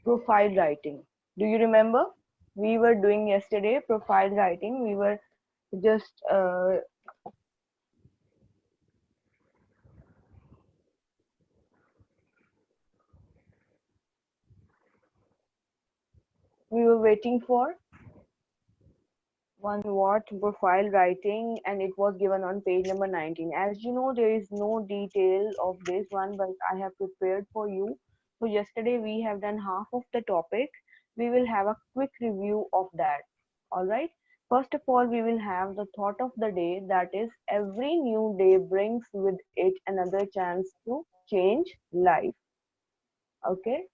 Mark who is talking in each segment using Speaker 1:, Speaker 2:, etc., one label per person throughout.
Speaker 1: profile writing. Do you remember? We were doing yesterday profile writing. Just uh, we were waiting for one what profile writing, and it was given on page number 19. As you know, there is no detail of this one, but I have prepared for you. So yesterday we have done half of the topic. We will have a quick review of that. All right. First of all, we will have the thought of the day, that is, every new day brings with it another chance to change life. Okay.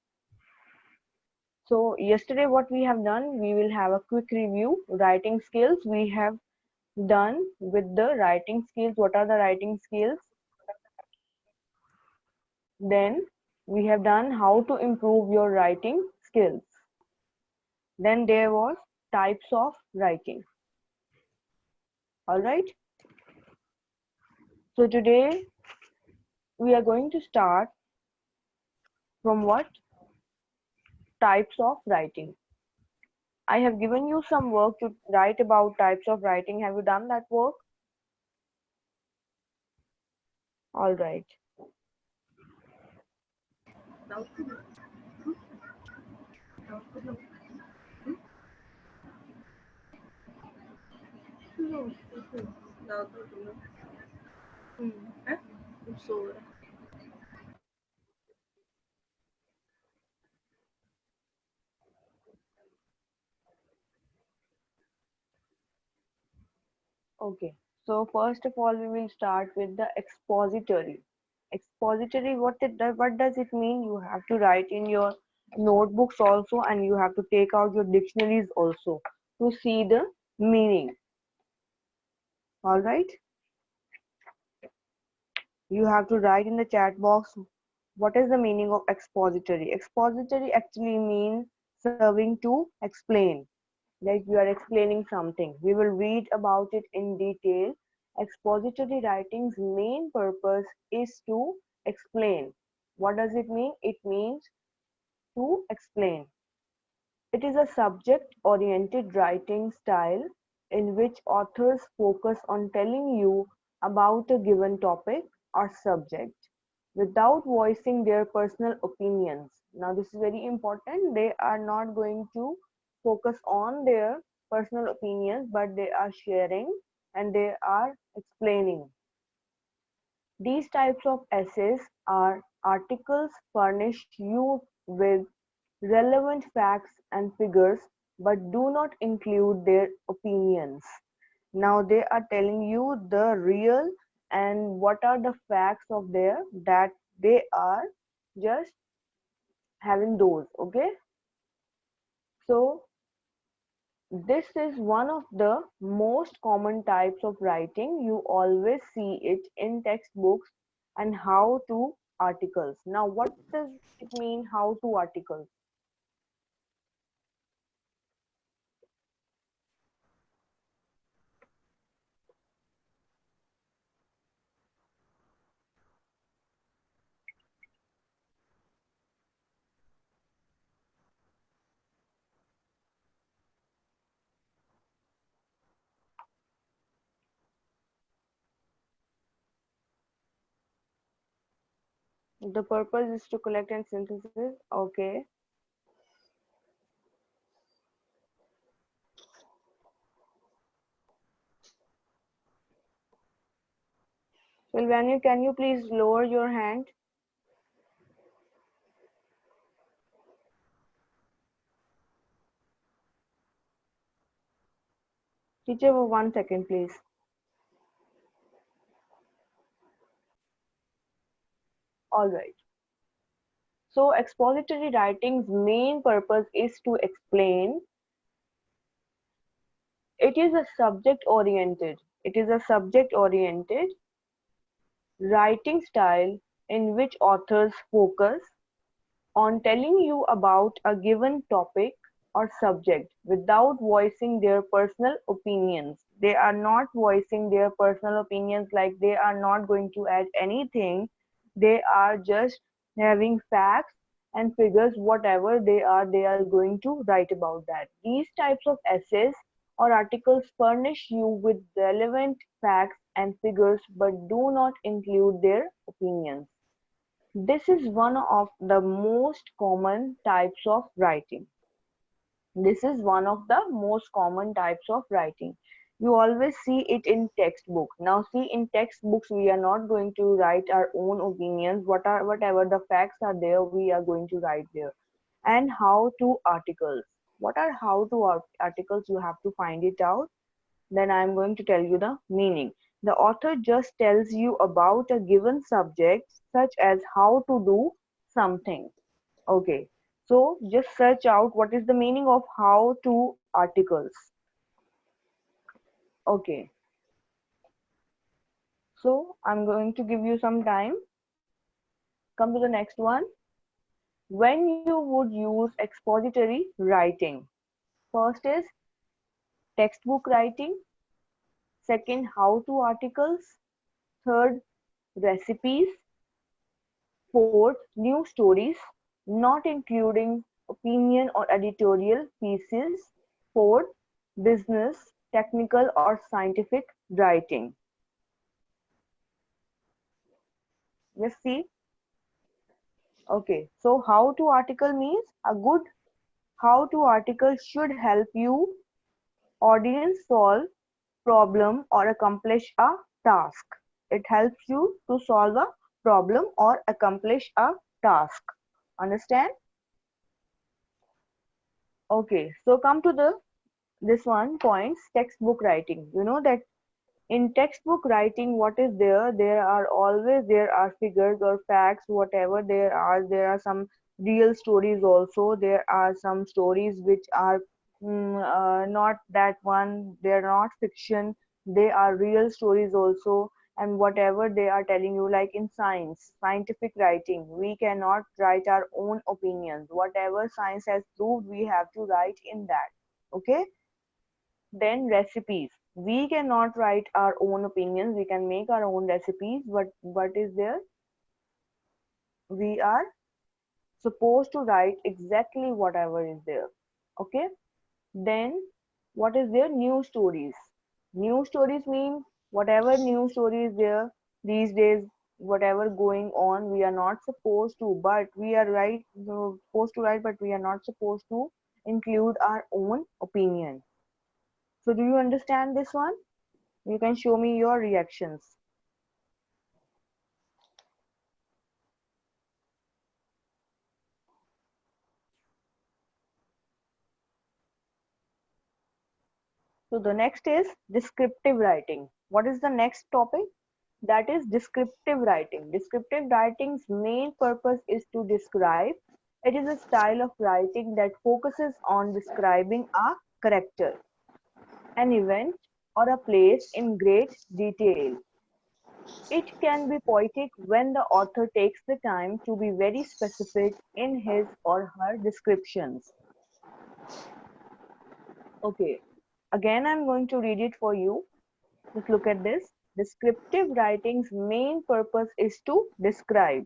Speaker 1: So yesterday what we have done, we will have a quick review. Writing skills, we have done with the writing skills. What are the writing skills? Then we have done how to improve your writing skills. Then there was types of writing. All right. So today we are going to start from what? Types of writing. I have given you some work to write about types of writing. Have you done that work? All right. Okay. So first of all, we will start with the expository. Expository, what does it mean? You have to write in your notebooks also, and you have to take out your dictionaries also to see the meaning. All right. You have to write in the chat box what is the meaning of expository. Expository actually means serving to explain. Like you are explaining something. We will read about it in detail. Expository writing's main purpose is to explain. What does it mean? It means to explain. It is a subject-oriented writing style in which authors focus on telling you about a given topic or subject without voicing their personal opinions. Now, this is very important. They are not going to focus on their personal opinions, but they are sharing and they are explaining. These types of essays are articles furnish you with relevant facts and figures but do not include their opinions. Now they are telling you the real and what are the facts of there, that they are just having those. Okay, so this is one of the most common types of writing. You always see it in textbooks and how to articles. Now what does it mean, how to articles? The purpose is to collect and synthesis. Okay. Sylvania, can you please lower your hand? Teacher, 1 second, please. All right. So expository writing's main purpose is to explain. It is a subject-oriented. It is a subject-oriented writing style in which authors focus on telling you about a given topic or subject without voicing their personal opinions. They are not voicing their personal opinions, like they are not going to add anything. They are just having facts and figures, whatever they are going to write about that. These types of essays or articles furnish you with relevant facts and figures but do not include their opinions. This is one of the most common types of writing. This is one of the most common types of writing. You always see it in textbook. Now see, in textbooks we are not going to write our own opinions. Whatever the facts are there, we are going to write there. And how to articles. What are how to articles? You have to find it out. Then I am going to tell you the meaning. The author just tells you about a given subject, such as how to do something. Okay, so just search out what is the meaning of how to articles. Okay, so I'm going to give you some time. Come to the next one. When you would use expository writing. First is textbook writing. Second, how to articles. Third, recipes. Fourth, new stories, not including opinion or editorial pieces. Fourth, business, technical or scientific writing. Let's see. Okay, so how to article means a good how to article should help you audience solve problem or accomplish a task. It helps you to solve a problem or accomplish a task. Understand? Okay, so come to the this one points textbook writing. You know that in textbook writing, what is there are always there are figures or facts, whatever there are some real stories also. There are some stories which are not that one, they're not fiction, they are real stories also. And whatever they are telling you, like in scientific writing, we cannot write our own opinions. Whatever science has proved, we have to write in that. Okay, then recipes. We cannot write our own opinions. We can make our own recipes. But what is there? We are supposed to write exactly whatever is there. Okay. Then what is there? New stories. New stories mean whatever new story is there these days, whatever going on, we are not supposed to, but we are supposed to write, but we are not supposed to include our own opinion. So do you understand this one? You can show me your reactions. So the next is descriptive writing. What is the next topic? That is descriptive writing. Descriptive writing's main purpose is to describe. It is a style of writing that focuses on describing a character, an event, or a place in great detail. It can be poetic when the author takes the time to be very specific in his or her descriptions. Okay, again I'm going to read it for you. Just look at this. Descriptive writing's main purpose is to describe.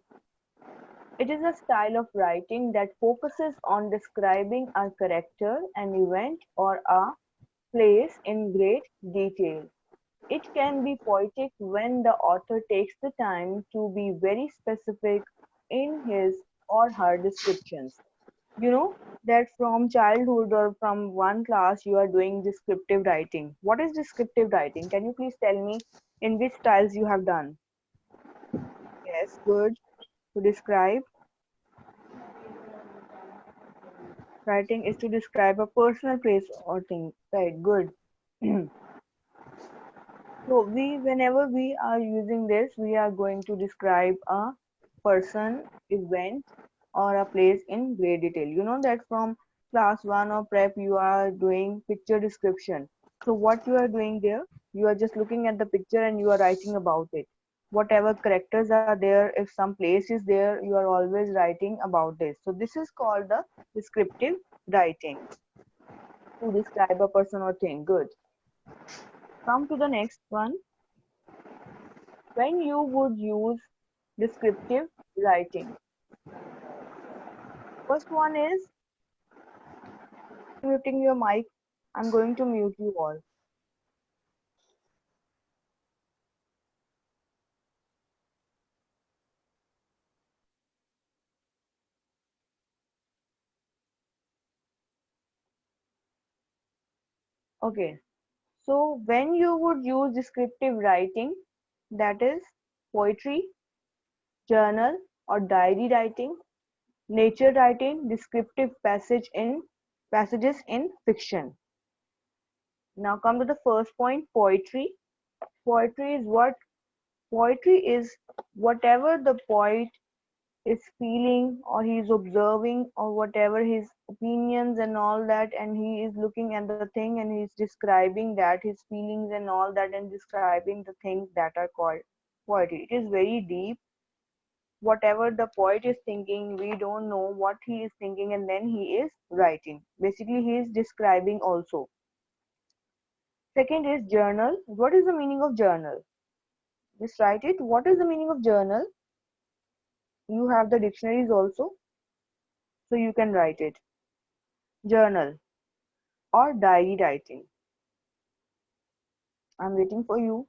Speaker 1: It is a style of writing that focuses on describing a character, an event, or a place in great detail. It can be poetic when the author takes the time to be very specific in his or her descriptions. You know that from childhood or from one class you are doing descriptive writing. What is descriptive writing? Can you please tell me in which styles you have done? Yes, good. To describe. Writing is to describe a personal place or thing. Right, good. So whenever we are using this, we are going to describe a person, event, or a place in great detail. You know that from class one or prep, you are doing picture description. So what you are doing there, you are just looking at the picture and you are writing about it. Whatever characters are there, if some place is there, you are always writing about this. So this is called the descriptive writing, to describe a person or thing. Good. Come to the next one. When you would use descriptive writing. First one is muting your mic. I'm going to mute you all. Okay. So when you would use descriptive writing, that is poetry, journal or diary writing, nature writing, descriptive passages in fiction. Now come to the first point, poetry. Poetry is what? Poetry is whatever the poet is feeling or he is observing or whatever his opinions and all that, and he is looking at the thing and he is describing that, his feelings and all that, and describing the things that are called poetry. It is very deep. Whatever the poet is thinking, we don't know what he is thinking, and then he is writing. Basically he is describing also. Second is journal. What is the meaning of journal? Just write it. What is the meaning of journal? You have the dictionaries also, so you can write it. Journal or diary writing. I'm waiting for you.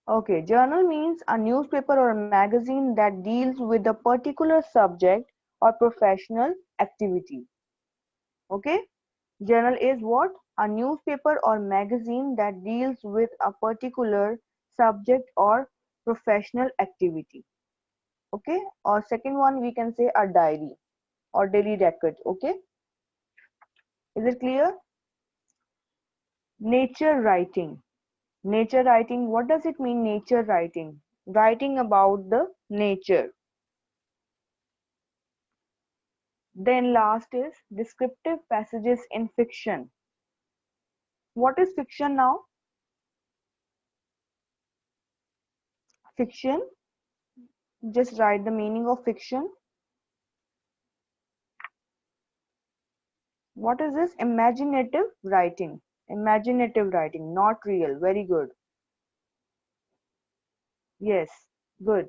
Speaker 1: Okay, journal means a newspaper or a magazine that deals with a particular subject or professional activity. Okay, journal is what? A newspaper or magazine that deals with a particular subject or professional activity. Okay, or second one we can say a diary or daily record. Okay, is it clear? Nature writing. Nature writing, what does it mean, nature writing? Writing about the nature. Then last is descriptive passages in fiction. What is fiction now? Fiction, just write the meaning of fiction. What is this? Imaginative writing. Imaginative writing, not real. Very good. Yes, good.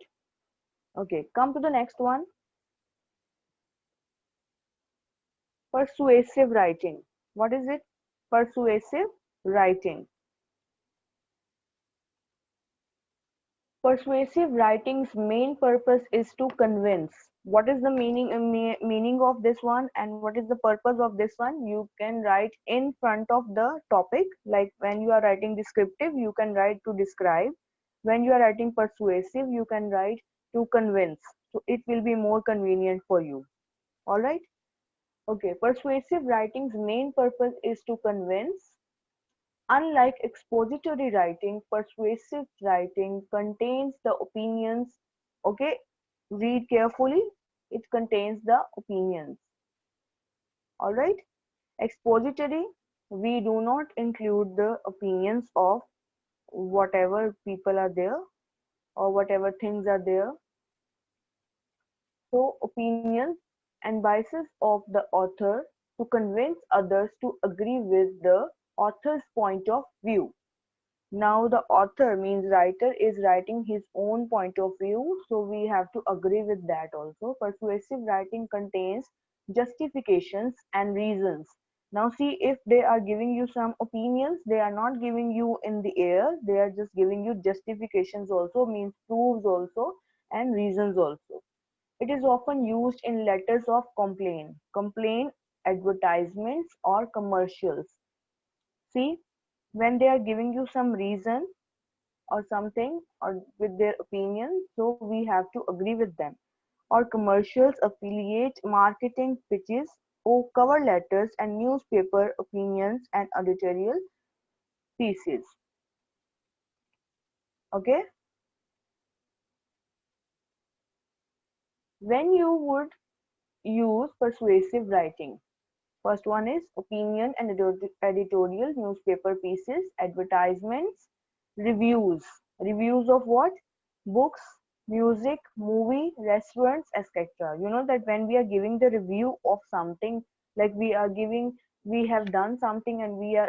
Speaker 1: Okay, come to the next one. Persuasive writing. What is it? Persuasive writing. Persuasive writing's main purpose is to convince. What is the meaning of this one and what is the purpose of this one? You can write in front of the topic. Like when you are writing descriptive, you can write to describe. When you are writing persuasive, you can write to convince. So it will be more convenient for you. All right. Okay. Persuasive writing's main purpose is to convince. Unlike expository writing, persuasive writing contains the opinions. Okay, read carefully. It contains the opinions. All right. Expository, we do not include the opinions of whatever people are there or whatever things are there. So, opinions and biases of the author to convince others to agree with the author's point of view. Now the author means writer is writing his own point of view, so we have to agree with that also. Persuasive writing contains justifications and reasons. Now see, if they are giving you some opinions, they are not giving you in the air, they are just giving you justifications also, means proofs also and reasons also. It is often used in letters of complaint, advertisements or commercials. See, when they are giving you some reason or something or with their opinion, so we have to agree with them. Or commercials, affiliate marketing pitches, or cover letters and newspaper opinions and editorial pieces. Okay, when you would use persuasive writing, first one is opinion and editorial, newspaper pieces, advertisements, reviews. Reviews of what? Books, music, movie, restaurants, etc. You know that when we are giving the review of something, like we have done something and we are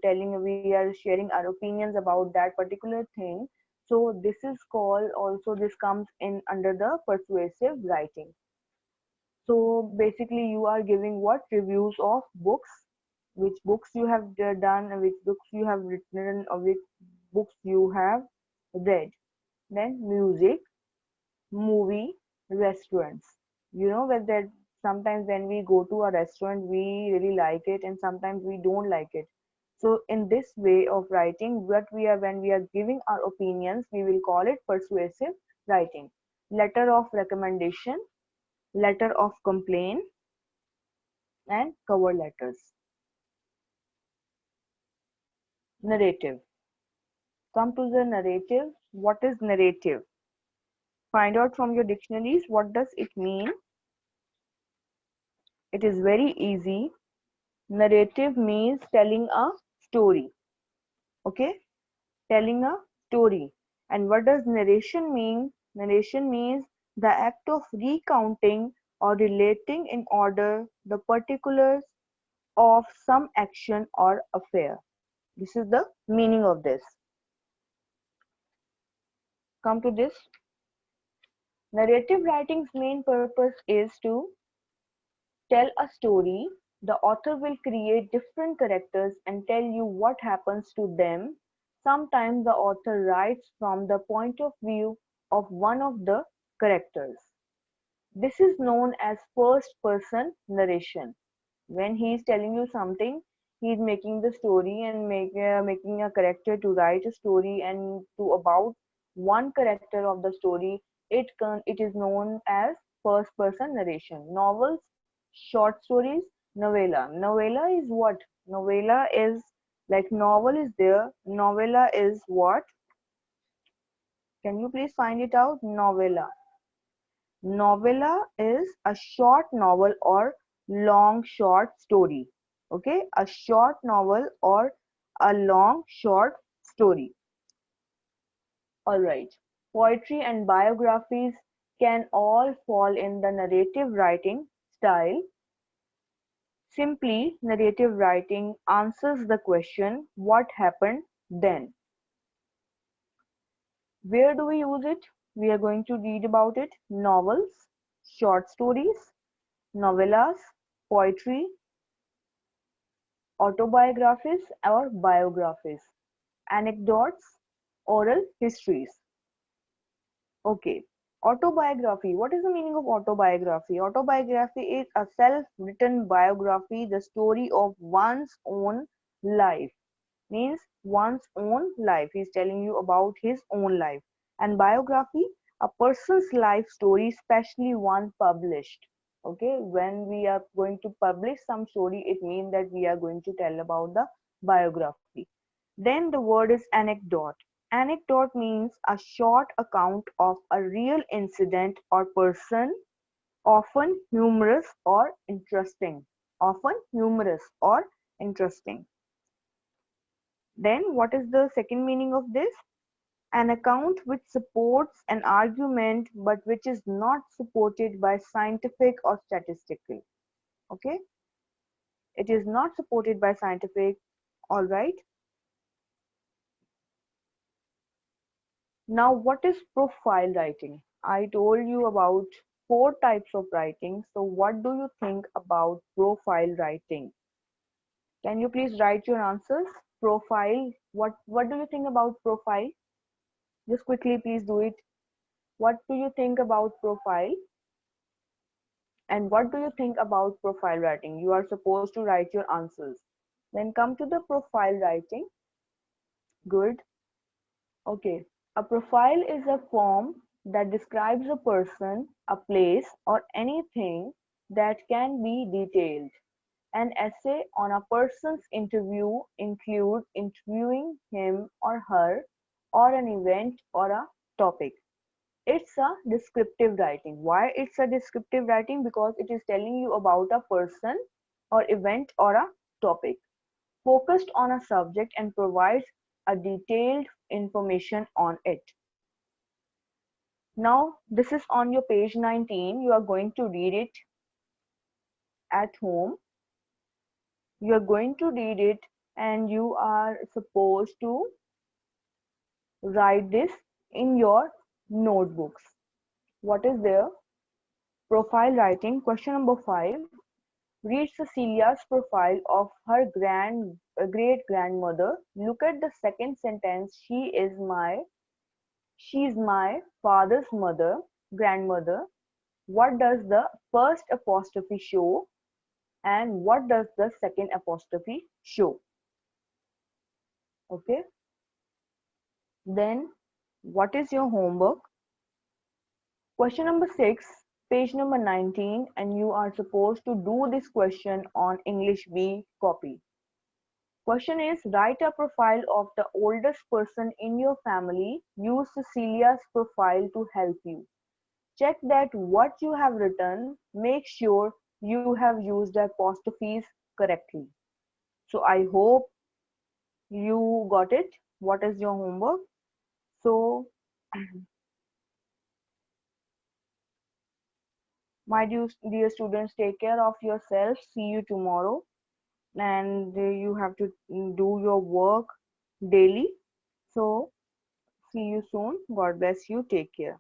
Speaker 1: telling, we are sharing our opinions about that particular thing. So this is called, also this comes in under the persuasive writing. So basically you are giving what? Reviews of books, which books you have done, which books you have written, or which books you have read. Then music, movie, restaurants. You know whether sometimes when we go to a restaurant we really like it and sometimes we don't like it. So in this way of writing, what we are, when we are giving our opinions, we will call it persuasive writing. Letter of recommendation, letter of complaint, and cover letters. Narrative. Come to the narrative. What is narrative? Find out from your dictionaries what does it mean. It is very easy. Narrative means telling a story. Okay? Telling a story. And what does narration mean? Narration means the act of recounting or relating in order the particulars of some action or affair. This is the meaning of this. Come to this. Narrative writing's main purpose is to tell a story. The author will create different characters and tell you what happens to them. Sometimes the author writes from the point of view of one of the characters. This is known as first person narration. When he is telling you something, he is making the story and making a character to write a story and to about one character of the story. It is known as first person narration. Novels, short stories, novella. Novella is what? Novella is like novel is there. Novella is what? Can you please find it out? Novella. Novella is a short novel or long short story. Okay, a short novel or a long short story. All right. Poetry and biographies can all fall in the narrative writing style. Simply, narrative writing answers the question, what happened then? Where do we use it? We are going to read about it. Novels, short stories, novellas, poetry, autobiographies or biographies, anecdotes, oral histories. Okay. Autobiography. What is the meaning of autobiography? Autobiography is a self-written biography, the story of one's own life. Means one's own life. He's telling you about his own life. And biography, a person's life story, especially one published. Okay, when we are going to publish some story, it means that we are going to tell about the biography. Then the word is anecdote. Anecdote means a short account of a real incident or person, often humorous or interesting. Often humorous or interesting. Then what is the second meaning of this? An account which supports an argument but which is not supported by scientific or statistical. Okay? It is not supported by scientific. All right. Now, what is profile writing? I told you about four types of writing. So, what do you think about profile writing? Can you please write your answers? Profile. What do you think about profile? Just quickly, please do it. What do you think about profile? And what do you think about profile writing? You are supposed to write your answers. Then come to the profile writing. Good. Okay. A profile is a form that describes a person, a place, or anything that can be detailed. An essay on a person's interview includes interviewing him or her, or an event or a topic. It's a descriptive writing. Why it's a descriptive writing? Because it is telling you about a person or event or a topic, focused on a subject and provides a detailed information on it. Now, this is on your page 19. You are going to read it at home. You are going to read it and you are supposed to write this in your notebooks. What is there? Profile writing. Question number 5. Read Cecilia's profile of her great grandmother. Look at the second sentence. She is my father's grandmother. What does the first apostrophe show? And what does the second apostrophe show? Okay. Then what is your homework? Question number 6, page number 19, and you are supposed to do this question on English B copy. Question is, write a profile of the oldest person in your family. Use Cecilia's profile to help you. Check that what you have written, make sure you have used the apostrophes correctly. So I hope you got it. What is your homework? So my dear students, take care of yourself. See you tomorrow. And you have to do your work daily. So see you soon. God bless you. Take care.